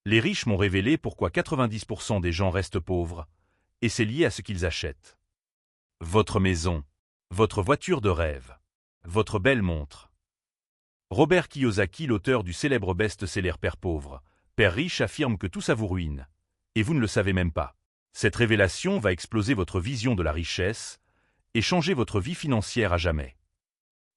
Les riches m'ont révélé pourquoi 90% des gens restent pauvres, et c'est lié à ce qu'ils achètent. Votre maison, votre voiture de rêve, votre belle montre. Robert Kiyosaki, l'auteur du célèbre best-seller Père pauvre, Père riche, affirme que tout ça vous ruine, et vous ne le savez même pas. Cette révélation va exploser votre vision de la richesse et changer votre vie financière à jamais.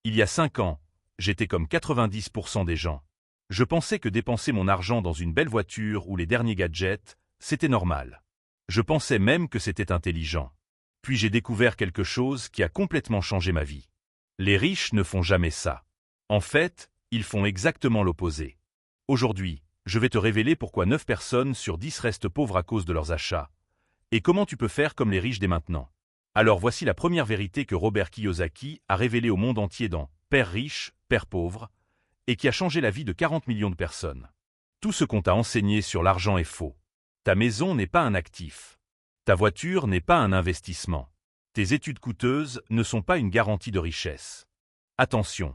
Il y a 5 ans, j'étais comme 90% des gens. Je pensais que dépenser mon argent dans une belle voiture ou les derniers gadgets, c'était normal. Je pensais même que c'était intelligent. Puis j'ai découvert quelque chose qui a complètement changé ma vie. Les riches ne font jamais ça. En fait, ils font exactement l'opposé. Aujourd'hui, je vais te révéler pourquoi 9 personnes sur 10 restent pauvres à cause de leurs achats, et comment tu peux faire comme les riches dès maintenant. Alors voici la première vérité que Robert Kiyosaki a révélée au monde entier dans Père riche, Père pauvre, et qui a changé la vie de 40 millions de personnes. Tout ce qu'on t'a enseigné sur l'argent est faux. Ta maison n'est pas un actif. Ta voiture n'est pas un investissement. Tes études coûteuses ne sont pas une garantie de richesse. Attention,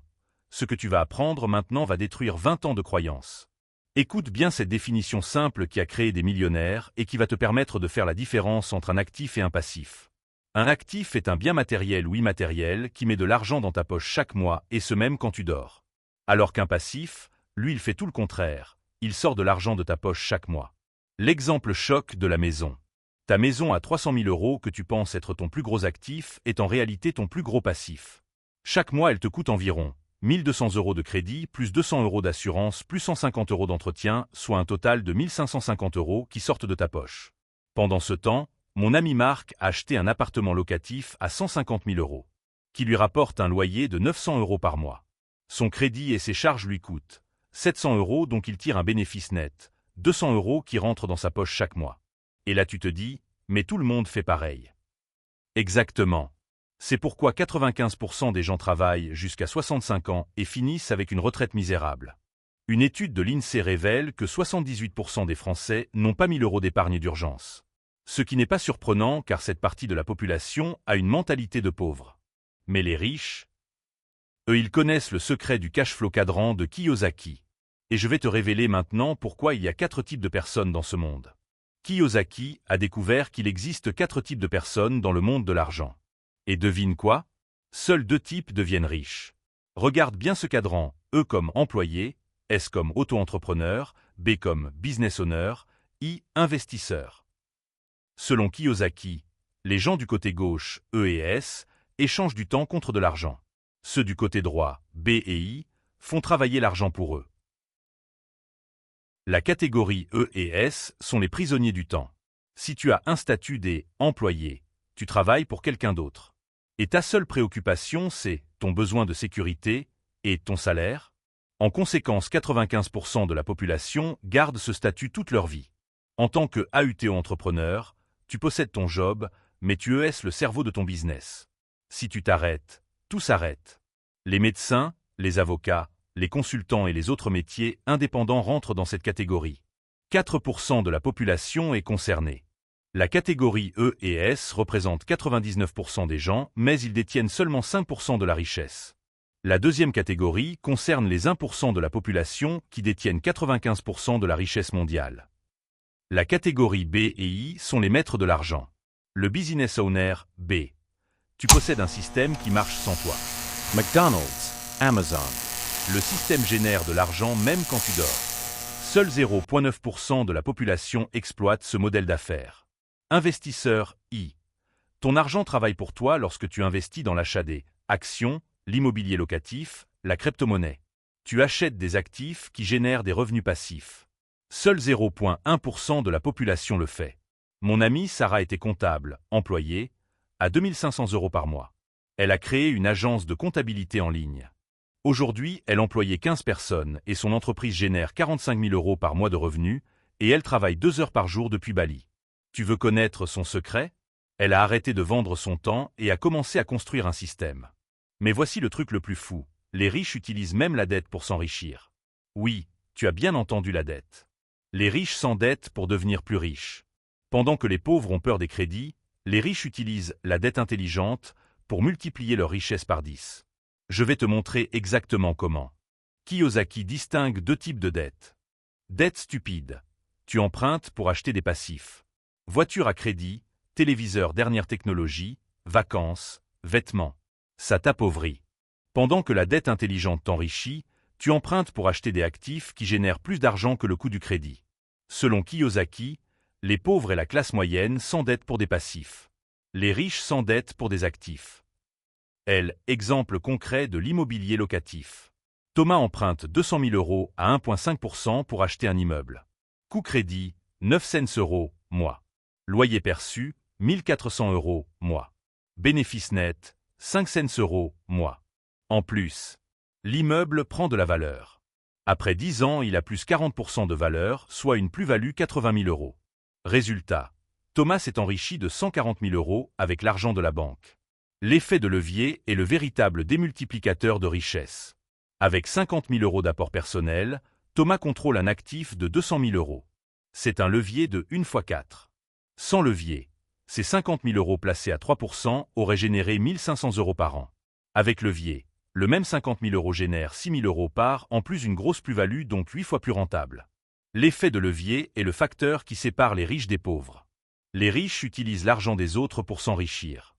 ce que tu vas apprendre maintenant va détruire 20 ans de croyances. Écoute bien cette définition simple qui a créé des millionnaires et qui va te permettre de faire la différence entre un actif et un passif. Un actif est un bien matériel ou immatériel qui met de l'argent dans ta poche chaque mois et ce même quand tu dors. Alors qu'un passif, lui, il fait tout le contraire, il sort de l'argent de ta poche chaque mois. L'exemple choc de la maison. Ta maison à 300 000 € que tu penses être ton plus gros actif est en réalité ton plus gros passif. Chaque mois, elle te coûte environ 1 200 € de crédit, plus 200 € d'assurance, plus 150 € d'entretien, soit un total de 1 550 € qui sortent de ta poche. Pendant ce temps, mon ami Marc a acheté un appartement locatif à 150 000 €, qui lui rapporte un loyer de 900 € par mois. Son crédit et ses charges lui coûtent 700 €, donc il tire un bénéfice net, 200 € qui rentrent dans sa poche chaque mois. Et là tu te dis, mais tout le monde fait pareil. Exactement. C'est pourquoi 95% des gens travaillent jusqu'à 65 ans et finissent avec une retraite misérable. Une étude de l'INSEE révèle que 78% des Français n'ont pas 1 000 € d'épargne d'urgence. Ce qui n'est pas surprenant car cette partie de la population a une mentalité de pauvre. Mais les riches, eux, ils connaissent le secret du cash flow cadran de Kiyosaki. Et je vais te révéler maintenant pourquoi il y a 4 types de personnes dans ce monde. Kiyosaki a découvert qu'il existe 4 types de personnes dans le monde de l'argent. Et devine quoi? Seuls 2 types deviennent riches. Regarde bien ce cadran, E comme employé, S comme auto-entrepreneur, B comme business owner, I investisseur. Selon Kiyosaki, les gens du côté gauche, E et S, échangent du temps contre de l'argent. Ceux du côté droit, B et I, font travailler l'argent pour eux. La catégorie E et S sont les prisonniers du temps. Si tu as un statut des employés, tu travailles pour quelqu'un d'autre. Et ta seule préoccupation, c'est ton besoin de sécurité et ton salaire. En conséquence, 95% de la population garde ce statut toute leur vie. En tant que AUTO-entrepreneur, tu possèdes ton job, mais tu ES le cerveau de ton business. Si tu t'arrêtes, tout s'arrête. Les médecins, les avocats, les consultants et les autres métiers indépendants rentrent dans cette catégorie. 4% de la population est concernée. La catégorie E et S représente 99% des gens, mais ils détiennent seulement 5% de la richesse. La deuxième catégorie concerne les 1% de la population qui détiennent 95% de la richesse mondiale. La catégorie B et I sont les maîtres de l'argent. Le business owner, B. Tu possèdes un système qui marche sans toi. McDonald's, Amazon. Le système génère de l'argent même quand tu dors. Seul 0,9% de la population exploite ce modèle d'affaires. Investisseur I. Ton argent travaille pour toi lorsque tu investis dans l'achat des actions, l'immobilier locatif, la crypto-monnaie. Tu achètes des actifs qui génèrent des revenus passifs. Seul 0,1% de la population le fait. Mon amie Sarah était comptable, employée, à 2 500 € par mois. Elle a créé une agence de comptabilité en ligne. Aujourd'hui, elle employait 15 personnes et son entreprise génère 45 000 € par mois de revenus et elle travaille 2 heures par jour depuis Bali. Tu veux connaître son secret? Elle a arrêté de vendre son temps et a commencé à construire un système. Mais voici le truc le plus fou, les riches utilisent même la dette pour s'enrichir. Oui, tu as bien entendu la dette. Les riches s'endettent pour devenir plus riches. Pendant que les pauvres ont peur des crédits, les riches utilisent la dette intelligente pour multiplier leur richesse par 10. Je vais te montrer exactement comment. Kiyosaki distingue 2 types de dettes. Dette stupide. tu empruntes pour acheter des passifs. Voiture à crédit, téléviseur dernière technologie, vacances, vêtements. Ça t'appauvrit. Pendant que la dette intelligente t'enrichit, tu empruntes pour acheter des actifs qui génèrent plus d'argent que le coût du crédit. Selon Kiyosaki, les pauvres et la classe moyenne s'endettent pour des passifs. Les riches s'endettent pour des actifs. Exemple concret de l'immobilier locatif. Thomas emprunte 200 000 € à 1,5% pour acheter un immeuble. Coût crédit, 9 cents euros, mois. Loyer perçu, 1 400 € mois. Bénéfice net, 5 cents euros, mois. En plus, l'immeuble prend de la valeur. Après 10 ans, il a plus 40% de valeur, soit une plus-value 80 000 €. Résultat, Thomas s'est enrichi de 140 000 € avec l'argent de la banque. L'effet de levier est le véritable démultiplicateur de richesse. Avec 50 000 € d'apport personnel, Thomas contrôle un actif de 200 000 €. C'est un levier de 1 x 4. Sans levier, ces 50 000 € placés à 3% auraient généré 1 500 € par an. Avec levier, le même 50 000 € génère 6 000 € par an plus une grosse plus-value donc 8 fois plus rentable. L'effet de levier est le facteur qui sépare les riches des pauvres. Les riches utilisent l'argent des autres pour s'enrichir.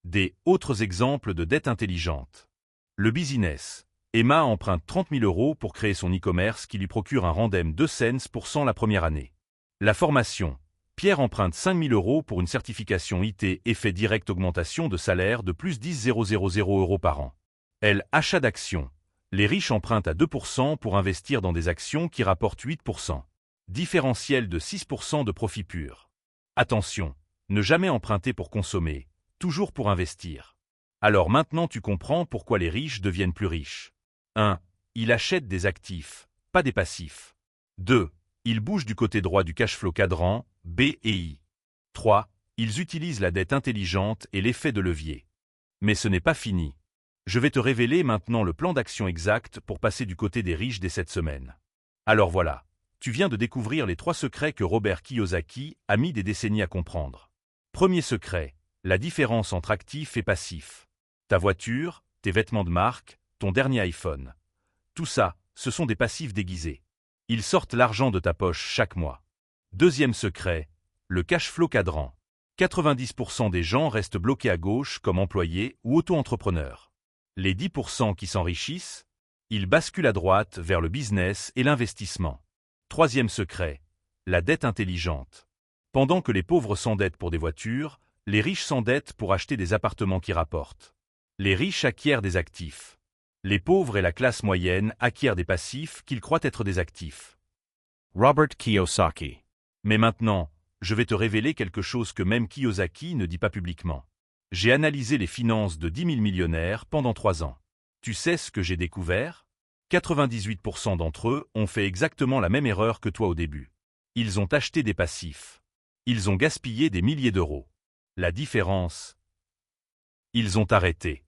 Des autres exemples de dette intelligente. Le business. Emma emprunte 30 000 € pour créer son e-commerce qui lui procure un rendement de 2 cents pour cent la première année. La formation. Pierre emprunte 5 000 € pour une certification IT et fait direct augmentation de salaire de plus 10 000 € par an. Achat d'actions. Les riches empruntent à 2% pour investir dans des actions qui rapportent 8%. Différentiel de 6% de profit pur. Attention, ne jamais emprunter pour consommer, toujours pour investir. Alors maintenant tu comprends pourquoi les riches deviennent plus riches. 1. Ils achètent des actifs, pas des passifs. 2. Ils bougent du côté droit du cash flow cadran, B et I. 3. Ils utilisent la dette intelligente et l'effet de levier. Mais ce n'est pas fini. Je vais te révéler maintenant le plan d'action exact pour passer du côté des riches dès cette semaine. Alors voilà, tu viens de découvrir les 3 secrets que Robert Kiyosaki a mis des décennies à comprendre. Premier secret, la différence entre actif et passif. Ta voiture, tes vêtements de marque, ton dernier iPhone. Tout ça, ce sont des passifs déguisés. Ils sortent l'argent de ta poche chaque mois. Deuxième secret, le cash flow cadran. 90% des gens restent bloqués à gauche comme employés ou auto-entrepreneurs. Les 10% qui s'enrichissent, ils basculent à droite vers le business et l'investissement. Troisième secret, la dette intelligente. Pendant que les pauvres s'endettent pour des voitures, les riches s'endettent pour acheter des appartements qui rapportent. Les riches acquièrent des actifs. Les pauvres et la classe moyenne acquièrent des passifs qu'ils croient être des actifs. Robert Kiyosaki. Mais maintenant, je vais te révéler quelque chose que même Kiyosaki ne dit pas publiquement. J'ai analysé les finances de 10 000 millionnaires pendant 3 ans. Tu sais ce que j'ai découvert? 98% d'entre eux ont fait exactement la même erreur que toi au début. Ils ont acheté des passifs. Ils ont gaspillé des milliers d'euros. La différence? Ils ont arrêté.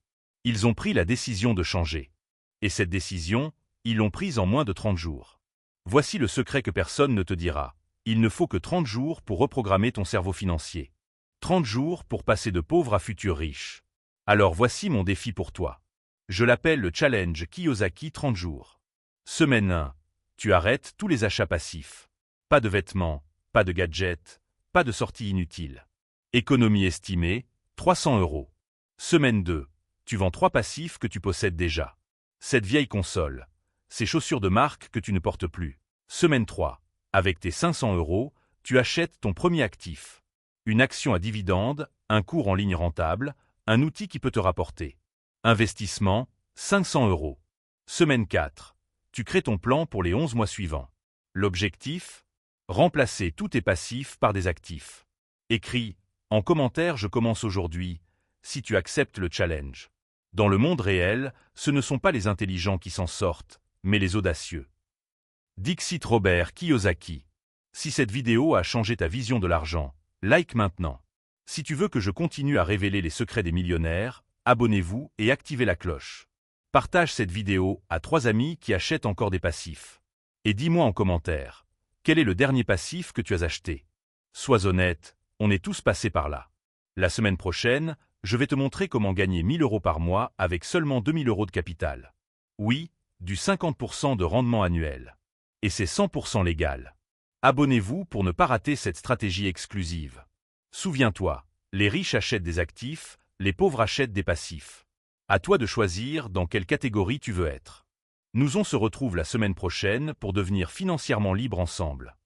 Ils ont pris la décision de changer. Et cette décision, ils l'ont prise en moins de 30 jours. Voici le secret que personne ne te dira. Il ne faut que 30 jours pour reprogrammer ton cerveau financier. 30 jours pour passer de pauvre à futur riche. Alors voici mon défi pour toi. Je l'appelle le challenge Kiyosaki 30 jours. Semaine 1. Tu arrêtes tous les achats passifs. Pas de vêtements, pas de gadgets, pas de sorties inutiles. Économie estimée, 300 €. Semaine 2. Tu vends 3 passifs que tu possèdes déjà. Cette vieille console. Ces chaussures de marque que tu ne portes plus. Semaine 3. Avec tes 500 €, tu achètes ton premier actif. Une action à dividende, un cours en ligne rentable, un outil qui peut te rapporter. Investissement, 500 €. Semaine 4. Tu crées ton plan pour les 11 mois suivants. L'objectif? Remplacer tous tes passifs par des actifs. Écris, en commentaire je commence aujourd'hui, si tu acceptes le challenge. Dans le monde réel, ce ne sont pas les intelligents qui s'en sortent, mais les audacieux. Dixit Robert Kiyosaki. Si cette vidéo a changé ta vision de l'argent, like maintenant. Si tu veux que je continue à révéler les secrets des millionnaires, abonnez-vous et activez la cloche. Partage cette vidéo à 3 amis qui achètent encore des passifs. Et dis-moi en commentaire, quel est le dernier passif que tu as acheté? Sois honnête, on est tous passés par là. La semaine prochaine, je vais te montrer comment gagner 1 000 € par mois avec seulement 2 000 € de capital. Oui, du 50% de rendement annuel. Et c'est 100% légal. Abonnez-vous pour ne pas rater cette stratégie exclusive. Souviens-toi, les riches achètent des actifs, les pauvres achètent des passifs. À toi de choisir dans quelle catégorie tu veux être. On se retrouve la semaine prochaine pour devenir financièrement libre ensemble.